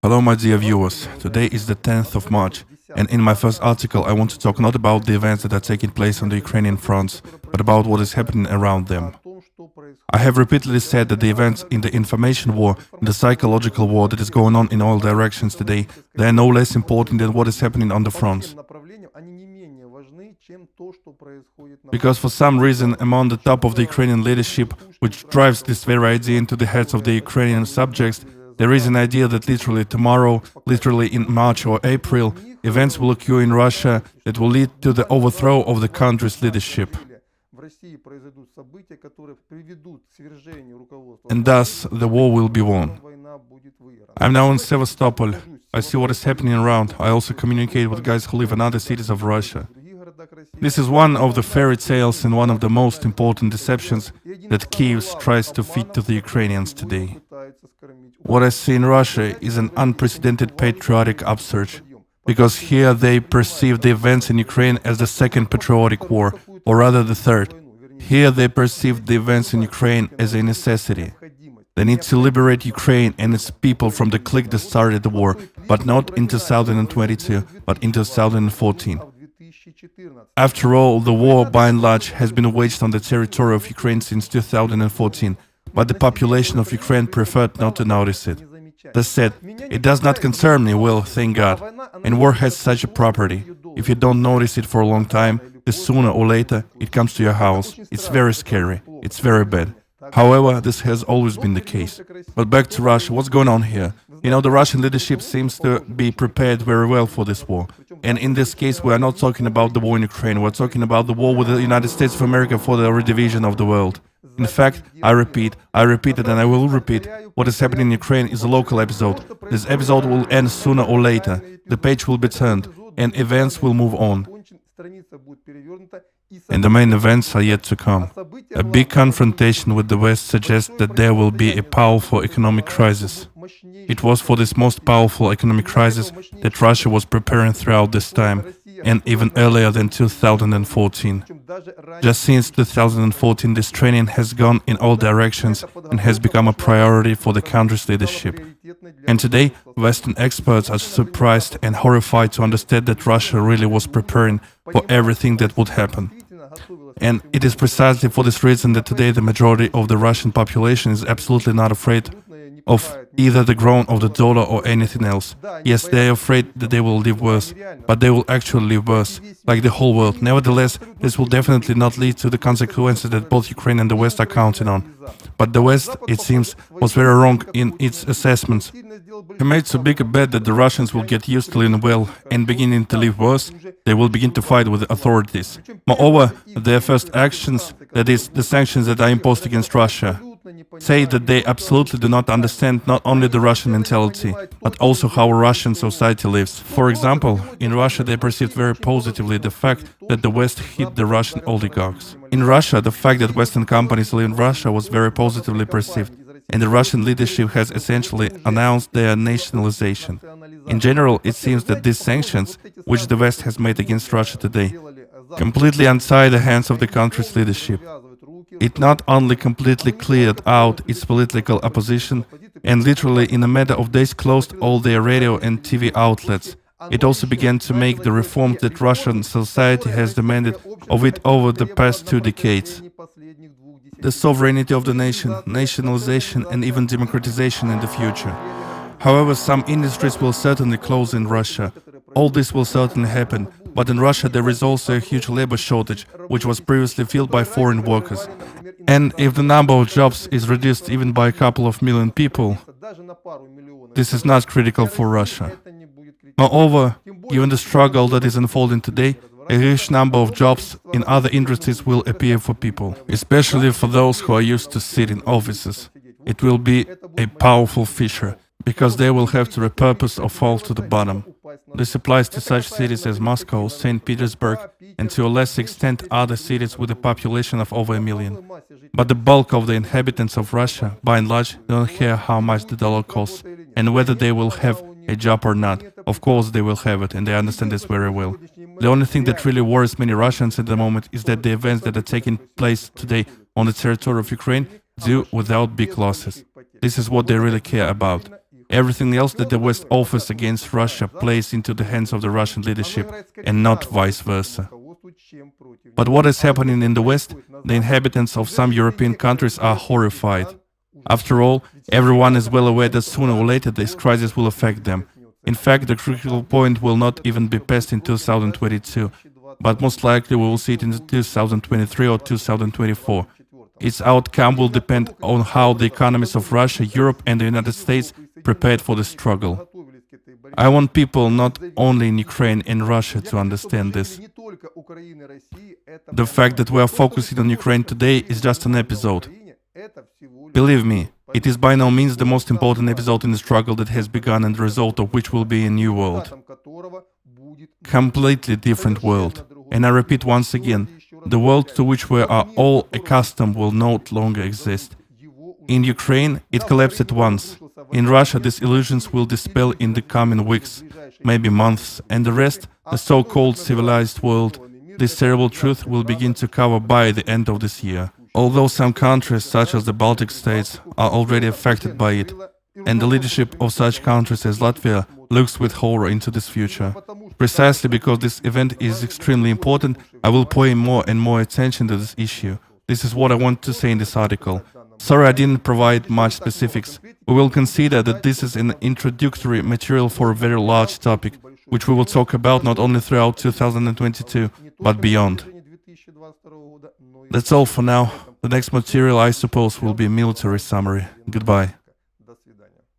Hello, my dear viewers. Today is the 10th of March, and in my first article, I want to talk not about the events that are taking place on the Ukrainian fronts, but about what is happening around them. I have repeatedly said that the events in the information war, in the psychological war that is going on in all directions today, they are no less important than what is happening on the fronts. Because for some reason, among the top of the Ukrainian leadership, which drives this very idea into the heads of the Ukrainian subjects, there is an idea that literally tomorrow, literally in March or April, events will occur in Russia that will lead to the overthrow of the country's leadership. And thus, the war will be won. I'm now in Sevastopol. I see what is happening around. I also communicate with guys who live in other cities of Russia. This is one of the fairy tales and one of the most important deceptions that Kyiv tries to feed to the Ukrainians today. What I see in Russia is an unprecedented patriotic upsurge, because here they perceive the events in Ukraine as the second patriotic war, or rather the third. Here they perceive the events in Ukraine as a necessity. They need to liberate Ukraine and its people from the clique that started the war, but not in 2022, but in 2014. After all, the war, by and large, has been waged on the territory of Ukraine since 2014, but the population of Ukraine preferred not to notice it. They said, "It does not concern me, well, thank God." And war has such a property. If you don't notice it for a long time, then sooner or later it comes to your house. It's very scary. It's very bad. However, this has always been the case. But back to Russia, what's going on here? You know, the Russian leadership seems to be prepared very well for this war. And in this case, we are not talking about the war in Ukraine. We're talking about the war with the United States of America for the redivision of the world. In fact, I repeat it, and I will repeat, what is happening in Ukraine is a local episode. This episode will end sooner or later. The page will be turned, and events will move on. And the main events are yet to come. A big confrontation with the West suggests that there will be a powerful economic crisis. It was for this most powerful economic crisis that Russia was preparing throughout this time, and even earlier than 2014. Just since 2014, this training has gone in all directions and has become a priority for the country's leadership. And today, Western experts are surprised and horrified to understand that Russia really was preparing for everything that would happen. And it is precisely for this reason that today the majority of the Russian population is absolutely not afraid of either the groan of the dollar or anything else. Yes, they are afraid that they will live worse, but they will actually live worse, like the whole world. Nevertheless, this will definitely not lead to the consequences that both Ukraine and the West are counting on. But the West, it seems, was very wrong in its assessments. He made so big a bet that the Russians will get used to living well, and beginning to live worse, they will begin to fight with the authorities. Moreover, their first actions, that is, the sanctions that are imposed against Russia, say that they absolutely do not understand not only the Russian mentality, but also how Russian society lives. For example, in Russia they perceived very positively the fact that the West hit the Russian oligarchs. In Russia, the fact that Western companies live in Russia was very positively perceived, and the Russian leadership has essentially announced their nationalization. In general, it seems that these sanctions, which the West has made against Russia today, completely untie the hands of the country's leadership. It not only completely cleared out its political opposition and literally in a matter of days closed all their radio and TV outlets, it also began to make the reforms that Russian society has demanded of it over the past 2 decades. The sovereignty of the nation, nationalization and even democratization in the future. However, some industries will certainly close in Russia. All this will certainly happen, but in Russia there is also a huge labor shortage, which was previously filled by foreign workers. And if the number of jobs is reduced even by a couple of million people, this is not critical for Russia. Moreover, given the struggle that is unfolding today, a huge number of jobs in other industries will appear for people, especially for those who are used to sitting in offices. It will be a powerful fissure, because they will have to repurpose or fall to the bottom. This applies to such cities as Moscow, St. Petersburg, and to a less extent other cities with a population of over 1 million. But the bulk of the inhabitants of Russia, by and large, don't care how much the dollar costs and whether they will have a job or not. Of course they will have it, and they understand this very well. The only thing that really worries many Russians at the moment is that the events that are taking place today on the territory of Ukraine do without big losses. This is what they really care about. Everything else that the West offers against Russia plays into the hands of the Russian leadership, and not vice versa. But what is happening in the West? The inhabitants of some European countries are horrified. After all, everyone is well aware that sooner or later this crisis will affect them. In fact, the critical point will not even be passed in 2022, but most likely we will see it in 2023 or 2024. Its outcome will depend on how the economies of Russia, Europe and the United States prepared for the struggle. I want people not only in Ukraine and Russia to understand this. The fact that we are focusing on Ukraine today is just an episode. Believe me, it is by no means the most important episode in the struggle that has begun and the result of which will be a new world. Completely different world. And I repeat once again, the world to which we are all accustomed will no longer exist. In Ukraine, it collapsed at once. In Russia, these illusions will dispel in the coming weeks, maybe months, and the rest, the so-called civilized world, this terrible truth will begin to cover by the end of this year. Although some countries, such as the Baltic states, are already affected by it, and the leadership of such countries as Latvia looks with horror into this future. Precisely because this event is extremely important, I will pay more and more attention to this issue. This is what I want to say in this article. Sorry I didn't provide much specifics. We will consider that this is an introductory material for a very large topic, which we will talk about not only throughout 2022, but beyond. That's all for now. The next material, I suppose, will be a military summary. Goodbye.